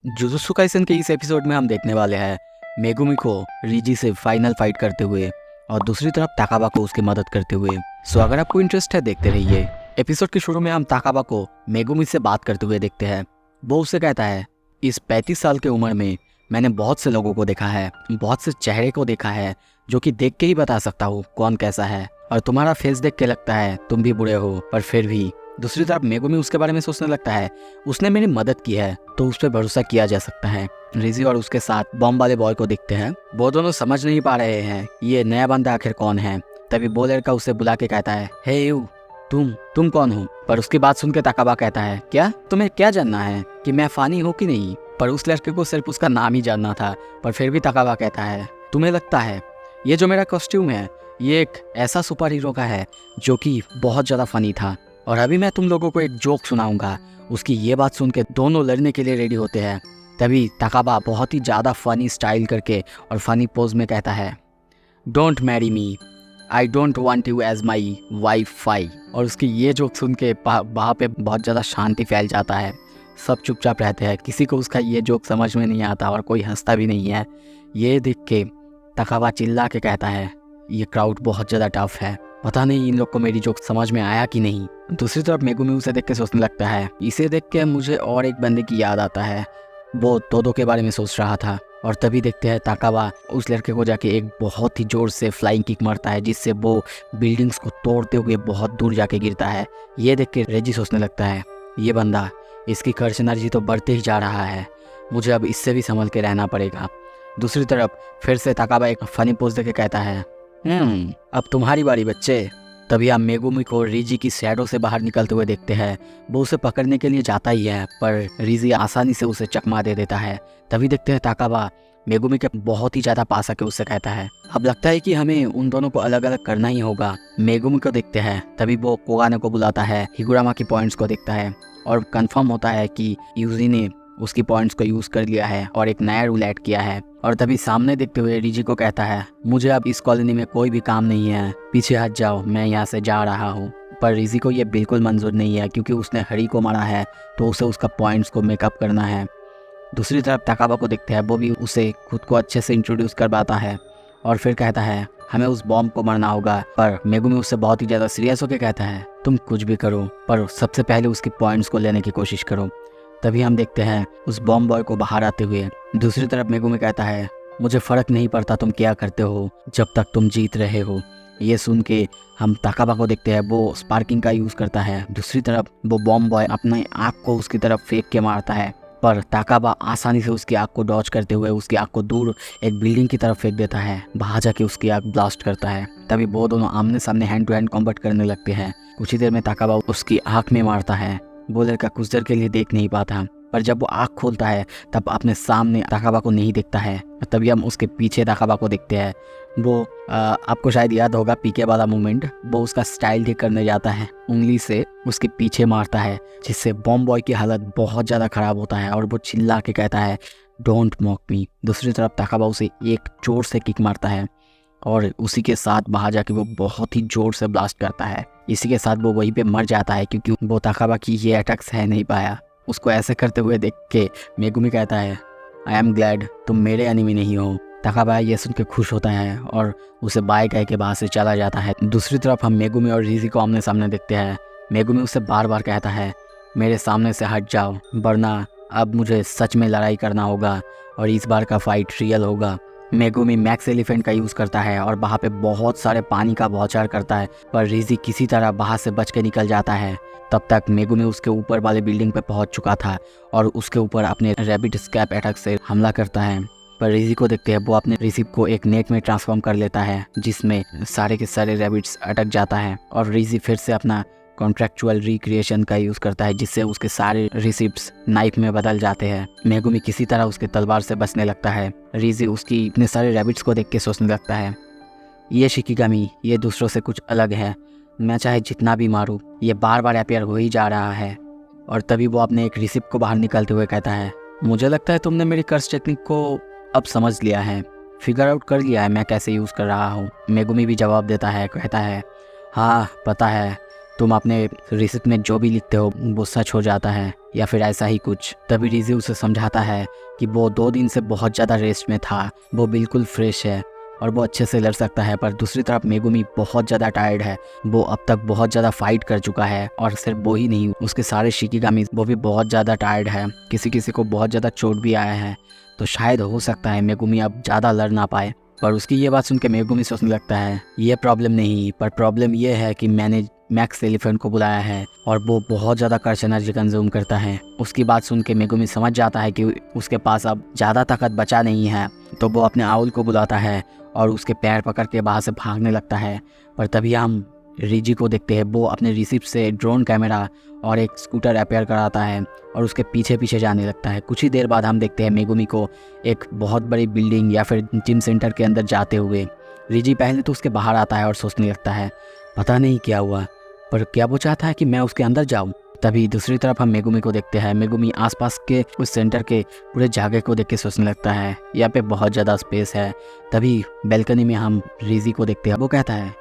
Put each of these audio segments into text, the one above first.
Jujutsu Kaisen के इस episode में हम देखने वाले हैं मेगुमी को रीजी से फाइनल फाइट करते हुए और दूसरी तरफ ताकाबा को उसकी मदद करते हुए। सो अगर आपको इंटरेस्ट है देखते रहिए। एपिसोड के शुरू में हम ताकाबा को मेगुमी से बात करते हुए देखते हैं। वो उससे कहता है, इस 35 साल की उम्र में मैंने बहुत से लोगों को देखा है, बहुत से चेहरे को देखा है जो कि देख के ही बता सकता हूँ कौन कैसा है, और तुम्हारा फेस देख के लगता है तुम भी बुरे हो, पर फिर भी। दूसरी तरफ मेगुमी उसके बारे में सोचने लगता है, उसने मेरी मदद की है तो उस पर भरोसा किया जा सकता है। रिजी और उसके साथ बॉम्ब वाले बॉय को दिखते हैं। वो दोनों समझ नहीं पा रहे हैं ये नया बंदा आखिर कौन है। तभी वो लड़का उसे बुला के कहता है, हे यू, तुम कौन हो? पर उसकी बात सुन के ताकाबा कहता है, क्या तुम्हें क्या जानना है कि मैं फानी हूँ कि नहीं? पर उस लड़के को सिर्फ उसका नाम ही जानना था। पर फिर भी ताकाबा कहता है, तुम्हें लगता है ये जो मेरा कॉस्ट्यूम है ये एक ऐसा सुपर हीरो का है जो कि बहुत ज़्यादा फनी था, और अभी मैं तुम लोगों को एक जोक सुनाऊंगा। उसकी ये बात सुन के दोनों लड़ने के लिए रेडी होते हैं। तभी ताकाबा बहुत ही ज़्यादा फनी स्टाइल करके और फनी पोज में कहता है, don't marry me, I don't want you as my wife. और उसकी ये जोक सुन के वहाँ पे बहुत ज़्यादा शांति फैल जाता है। सब चुपचाप रहते हैं, किसी को उसका ये जोक समझ में नहीं आता और कोई हंसता भी नहीं है। ये देख के ताकाबा चिल्ला के कहता है, ये क्राउड बहुत ज़्यादा टफ है, पता नहीं इन लोग को मेरी जोक समझ में आया कि नहीं। दूसरी तरफ मेगुमी उसे देख के सोचने लगता है, इसे देख के मुझे और एक बंदे की याद आता है। वो तोदो के बारे में सोच रहा था। और तभी देखते हैं ताकाबा उस लड़के को जाके एक बहुत ही जोर से फ्लाइंग किक मारता है, जिससे वो बिल्डिंग्स को तोड़ते हुए बहुत दूर जाके गिरता है। ये देख के रेजी सोचने लगता है, ये बंदा, इसकी खर्च एनर्जी तो बढ़ते ही जा रहा है, मुझे अब इससे भी संभल के रहना पड़ेगा। दूसरी तरफ फिर से ताकाबा एक फनी पोज देके कहता है, अब तुम्हारी बारी बच्चे। तभी हम मेगुमी को रीजी की शैडो से बाहर निकलते हुए देखते हैं। वो उसे पकड़ने के लिए जाता ही है, पर रीजी आसानी से उसे चकमा दे देता है। तभी देखते हैं ताकाबा मेगुमी के बहुत ही ज़्यादा पास आके उससे कहता है, अब लगता है कि हमें उन दोनों को अलग अलग करना ही होगा। मेगुमी को देखते हैं। तभी वो कोगाने को बुलाता है, हिगुरामा की पॉइंट्स को देखता है और कंफर्म होता है कि यूजी ने उसकी पॉइंट्स को यूज़ कर लिया है और एक नया रूल ऐड किया है। और तभी सामने देखते हुए रीजी को कहता है, मुझे अब इस कॉलोनी में कोई भी काम नहीं है, पीछे हट जाओ, मैं यहाँ से जा रहा हूँ। पर रीजी को ये बिल्कुल मंजूर नहीं है, क्योंकि उसने हरी को मारा है तो उसे उसका पॉइंट्स को मेकअप करना है। दूसरी तरफ ताकाबा को देखते हैं, वो भी उसे खुद को अच्छे से इंट्रोड्यूस करवाता है और फिर कहता है, हमें उस बॉम्ब को मारना होगा। पर मेगुमी उससे बहुत ही ज़्यादा सीरियस होकर कहता है, तुम कुछ भी करो पर सबसे पहले उसकी पॉइंट्स को लेने की कोशिश करो। तभी हम देखते हैं उस बॉम्ब बॉय को बाहर आते हुए। दूसरी तरफ मेगुमी कहता है, मुझे फ़र्क नहीं पड़ता तुम क्या करते हो जब तक तुम जीत रहे हो। ये सुन के हम ताकाबा को देखते हैं, वो स्पार्किंग का यूज़ करता है। दूसरी तरफ वो बॉम्ब बॉय अपने आँख को उसकी तरफ फेंक के मारता है, पर ताकाबा आसानी से उसकी आँख को डॉज करते हुए उसकी आँख को दूर एक बिल्डिंग की तरफ फेंक देता है। वहाँ जाके उसकी आँख ब्लास्ट करता है। तभी वो दोनों आमने सामने हैंड टू हैंड कॉम्बैट करने लगते हैं। कुछ ही देर में ताकाबा उसकी आँख में मारता है। वो लड़का कुछ देर के लिए देख नहीं पाता, पर जब वो आँख खोलता है तब अपने सामने ताकाबा को नहीं दिखता है। तभी हम उसके पीछे ताकाबा को देखते हैं। वो आपको शायद याद होगा पीके वाला मूवमेंट, वो उसका स्टाइल ठीक करने जाता है, उंगली से उसके पीछे मारता है, जिससे बॉम्ब बॉय की हालत बहुत ज़्यादा ख़राब होता है और वो चिल्ला के कहता है, डोंट मॉक मी। दूसरी तरफ ताकाबा उसे एक जोर से किक मारता है और उसी के साथ बाहर जाके वो बहुत ही ज़ोर से ब्लास्ट करता है। इसी के साथ वो वहीं पे मर जाता है, क्योंकि वो ताकाबा की ये अटैक सह नहीं पाया। उसको ऐसे करते हुए देख के मेगुमी कहता है, आई एम ग्लैड तुम मेरे एनिमी नहीं हो। ताकाबा ये सुन के खुश होता है और उसे बाय कह के वहाँ से चला जाता है। दूसरी तरफ हम मेगुमी और रीजी को आमने सामने देखते हैं। मेगुमी उससे बार बार कहता है, मेरे सामने से हट जाओ, वरना अब मुझे सच में लड़ाई करना होगा और इस बार का फाइट रियल होगा। मेगुमी मैक्स एलिफेंट का यूज़ करता है और वहाँ पे बहुत सारे पानी का बौछार करता है, पर रीजी किसी तरह वहाँ से बच के निकल जाता है। तब तक मेगुमी उसके ऊपर वाले बिल्डिंग पे पहुँच चुका था और उसके ऊपर अपने रैबिट स्कैप अटैक से हमला करता है। पर रीजी को देखते हैं, वो अपने रिसिप को एक नेट में ट्रांसफॉर्म कर लेता है, जिसमें सारे के सारे रैबिट्स अटक जाता है और रीजी फिर से अपना कॉन्ट्रेक्चुअल रिक्रिएशन का यूज़ करता है, जिससे उसके सारे रिसिप्ट्स नाइफ में बदल जाते हैं। मेगुमी किसी तरह उसके तलवार से बचने लगता है। रीजी उसकी इतने सारे रैबिट्स को देख के सोचने लगता है, ये शिकिगामी ये दूसरों से कुछ अलग है, मैं चाहे जितना भी मारूं ये बार बार अपेयर हो ही जा रहा है। और तभी वो अपने एक रिसिप्ट को बाहर निकालते हुए कहता है, मुझे लगता है तुमने मेरी कर्स टेक्निक को अब समझ लिया है, फिगर आउट कर लिया है मैं कैसे यूज़ कर रहा हूँ। मेगुमी भी जवाब देता है, कहता है, हाँ पता है, तुम अपने रिसिप्ट में जो भी लिखते हो वो सच हो जाता है। या फिर ऐसा ही कुछ। तभी रिजी उसे समझाता है कि वो 2 दिन से बहुत ज़्यादा रेस्ट में था, वो बिल्कुल फ्रेश है और वो अच्छे से लड़ सकता है। पर दूसरी तरफ मेगुमी बहुत ज़्यादा टायर्ड है, वो अब तक बहुत ज़्यादा फाइट कर चुका है और सिर्फ वो ही नहीं, उसके सारे शिकिगामी वो भी बहुत ज़्यादा टायर्ड है, किसी किसी को बहुत ज़्यादा चोट भी आया है। तो शायद हो सकता है मेगुमी अब ज़्यादा लड़ ना पाए। पर उसकी ये बात सुन के मेगुमी सोचने लगता है ये प्रॉब्लम नहीं, पर प्रॉब्लम ये है कि मैंने मैक्स एलिफेंट को बुलाया है और वो बहुत ज़्यादा कर्श एनर्जी कंज्यूम करता है। उसकी बात सुन के मेगुमी समझ जाता है कि उसके पास अब ज़्यादा ताकत बचा नहीं है, तो वो अपने आउल को बुलाता है और उसके पैर पकड़ के बाहर से भागने लगता है। पर तभी हम रिजी को देखते हैं, वो अपने रिसिप्ट से ड्रोन कैमरा और एक स्कूटर रिपेयर कराता है और उसके पीछे पीछे जाने लगता है। कुछ ही देर बाद हम देखते हैं मेगुमी को एक बहुत बड़ी बिल्डिंग या फिर जिम सेंटर के अंदर जाते हुए। रिजी पहले तो उसके बाहर आता है और सोचने लगता है पता नहीं क्या हुआ, पर क्या वो चाहता है कि मैं उसके अंदर जाऊं। तभी दूसरी तरफ हम मेगुमी को देखते हैं। मेगुमी आसपास के उस सेंटर के पूरे जगह को देख के सोचने लगता है यहाँ पे बहुत ज़्यादा स्पेस है। तभी बैल्कनी में हम रिजी को देखते हैं। वो कहता है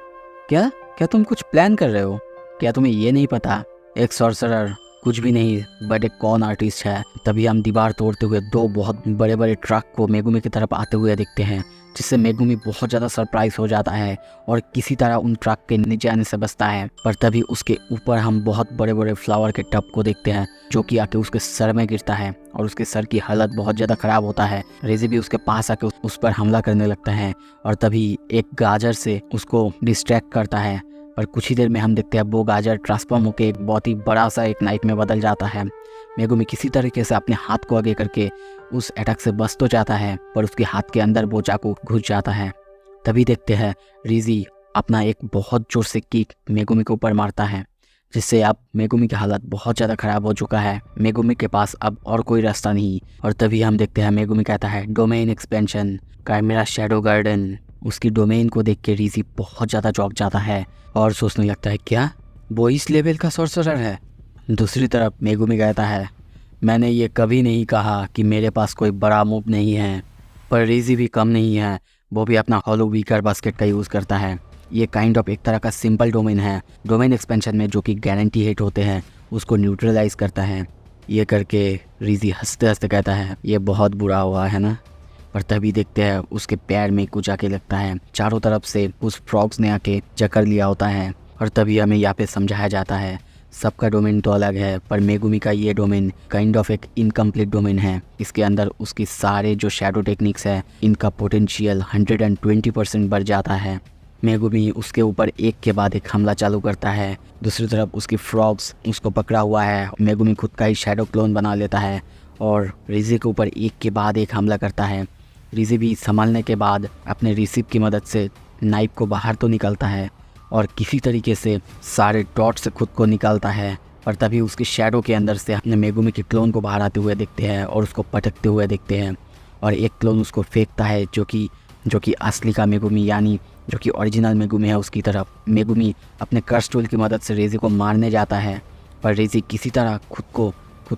क्या क्या तुम कुछ प्लान कर रहे हो? क्या तुम्हें ये नहीं पता एक सॉर्सरर कुछ भी नहीं बट एक कॉन आर्टिस्ट है। तभी हम दीवार तोड़ते हुए 2 बहुत बड़े बड़े ट्रक को मेगुमी की तरफ आते हुए देखते हैं, जिससे मेगुमी बहुत ज़्यादा सरप्राइज हो जाता है और किसी तरह उन ट्रक के नीचे आने से बचता है। पर तभी उसके ऊपर हम बहुत बड़े बड़े फ्लावर के टब को देखते हैं जो कि आके उसके सर में गिरता है और उसके सर की हालत बहुत ज़्यादा ख़राब होता है। रिजी भी उसके पास आके उस पर हमला करने लगता है और तभी एक गाजर से उसको डिस्ट्रैक्ट करता है। पर कुछ ही देर में हम देखते हैं वो गाजर ट्रांसफॉर्म होकर एक बहुत ही बड़ा सा एक नाइफ में बदल जाता है। मेगुमी किसी तरीके से अपने हाथ को आगे करके उस अटैक से बच तो जाता है, पर उसके हाथ के अंदर वो चाकू घुस जाता है। तभी देखते हैं रिजी अपना एक बहुत जोर से किक मेगुमी के ऊपर मारता है, जिससे अब मेगुमी की हालत बहुत ज़्यादा ख़राब हो चुका है। मेगुमी के पास अब और कोई रास्ता नहीं। और तभी हम देखते हैं मेगुमी कहता है domain expansion chimera shadow garden. उसकी डोमेन को देख के रिजी बहुत ज़्यादा चौंक जाता है और सोचने लगता है क्या वो इस लेवल का सॉर्सरर है? दूसरी तरफ मेगुमी कहता है मैंने ये कभी नहीं कहा कि मेरे पास कोई बड़ा मूव नहीं है। पर रिजी भी कम नहीं है, वो भी अपना हॉलो वीकर बास्केट का यूज़ करता है। ये काइंड ऑफ एक तरह का सिंपल डोमेन है। डोमेन एक्सपेंशन में जो कि गारंटी हिट होते हैं उसको न्यूट्रलाइज करता है। ये करके रिजी हंसते हंसते कहता है ये बहुत बुरा हुआ है ना। पर तभी देखते हैं उसके पैर में कुछ आके लगता है, चारों तरफ से उस फ्रॉग्स ने आके जकड़ लिया होता है। और तभी हमें यहाँ पे समझाया जाता है सबका डोमेन तो अलग है, पर मेगुमी का ये डोमेन काइंड ऑफ एक इनकम्प्लीट डोमेन है। इसके अंदर उसकी सारे जो शैडो टेक्निक्स है इनका पोटेंशियल 120% बढ़ जाता है। मेगुमी उसके ऊपर एक के बाद एक हमला चालू करता है। दूसरी तरफ उसकी फ्रॉग्स उसको पकड़ा हुआ है। मेगुमी खुद का ही शैडो क्लोन बना लेता है और रिजी के ऊपर एक के बाद एक हमला करता है। रिजी भी संभालने के बाद अपने रिसिप की मदद से नाइफ को बाहर तो निकालता है और किसी तरीके से सारे डॉट से खुद को निकालता है। पर तभी उसकी शैडो के अंदर से अपने मेगुमी के क्लोन को बाहर आते हुए देखते हैं और उसको पटकते हुए देखते हैं और एक क्लोन उसको फेंकता है जो कि असली का मेगुमी यानी जो कि ओरिजिनल मेगुमी है उसकी तरफ। मेगुमी अपने कर्स टूल की मदद से रिजी को मारने जाता है, पर रिजी किसी तरह खुद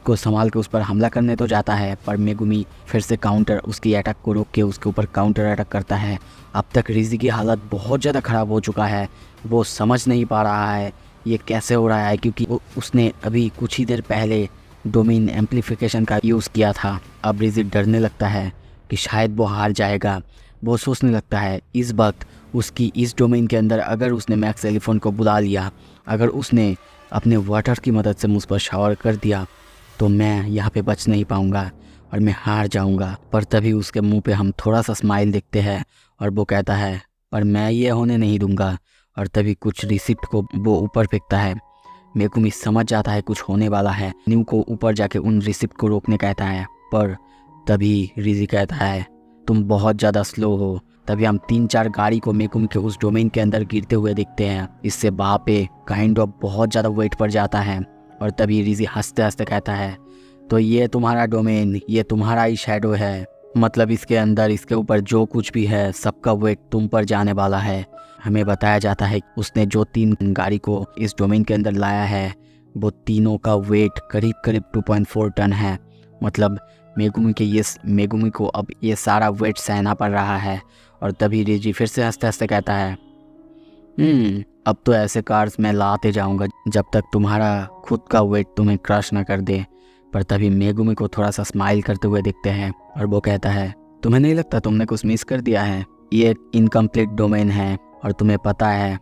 को संभाल के उस पर हमला करने तो जाता है, पर मेगुमी फिर से उसकी अटैक को रोक के उसके ऊपर काउंटर अटैक करता है। अब तक रिजी की हालत बहुत ज़्यादा ख़राब हो चुका है, वो समझ नहीं पा रहा है ये कैसे हो रहा है, क्योंकि उसने अभी कुछ ही देर पहले डोमेन एम्पलीफिकेशन का यूज़ किया था। अब रिजी डरने लगता है कि शायद वो हार जाएगा। वो सोचने लगता है इस वक्त उसकी इस डोमेन के अंदर अगर उसने मैक्स एलिफेंट को बुला लिया, अगर उसने अपने वाटर की मदद से मुझ पर शावर कर दिया तो मैं यहाँ पे बच नहीं पाऊँगा और मैं हार जाऊँगा। पर तभी उसके मुंह पे हम थोड़ा सा स्माइल देखते हैं और वो कहता है पर मैं ये होने नहीं दूँगा। और तभी कुछ रिसिप्ट को वो ऊपर फेंकता है। मेगुमी समझ जाता है कुछ होने वाला है, न्यू को ऊपर जाके उन रिसिप्ट को रोकने कहता है। पर तभी रिजी कहता है तुम बहुत ज़्यादा स्लो हो। तभी हम 3-4 गाड़ी को मेगुमी के उस डोमेन के अंदर गिरते हुए देखते हैं। इससे वहाँ पे काइंड ऑफ बहुत ज़्यादा वेट पड़ जाता है। और तभी रिजी हंसते हंसते कहता है तो ये तुम्हारा डोमेन, ये तुम्हारा ही शैडो है, मतलब इसके अंदर इसके ऊपर जो कुछ भी है सबका वेट तुम पर जाने वाला है। हमें बताया जाता है उसने जो 3 गाड़ी को इस डोमेन के अंदर लाया है वो तीनों का वेट करीब करीब 2.4 टन है। मतलब मेगुमी को अब ये सारा वेट सहना पड़ रहा है। और तभी रिजी फिर से हंसते हंसते कहता है अब तो ऐसे कार्स मैं लाते जाऊंगा जब तक तुम्हारा खुद का वेट तुम्हें क्रश ना कर दे। पर तभी मेगुमी को थोड़ा सा स्माइल करते हुए दिखते हैं और वो कहता है, तुम्हें नहीं लगता तुमने कुछ मिस कर दिया है? ये एक इनकम्प्लीट डोमेन है और तुम्हें पता है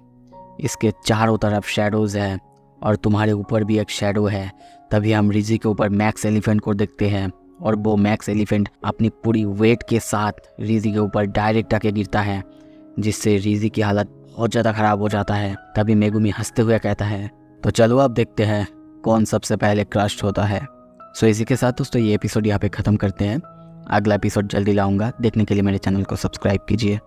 इसके चारों तरफ शेडोज़ है और तुम्हारे ऊपर भी एक शेडो है। तभी हम रिजी के ऊपर मैक्स एलिफेंट को देखते हैं और वो मैक्स एलिफेंट अपनी पूरी वेट के साथ रिजी के ऊपर डायरेक्ट आके गिरता है, जिससे रिजी की हालत बहुत ज़्यादा ख़राब हो जाता है। तभी मेगुमी हंसते हुए कहता है, तो चलो अब देखते हैं कौन सबसे पहले क्रश होता है। सो इसी के साथ दोस्तों ये एपिसोड यहाँ पे ख़त्म करते हैं। अगला एपिसोड जल्दी लाऊंगा, देखने के लिए मेरे चैनल को सब्सक्राइब कीजिए।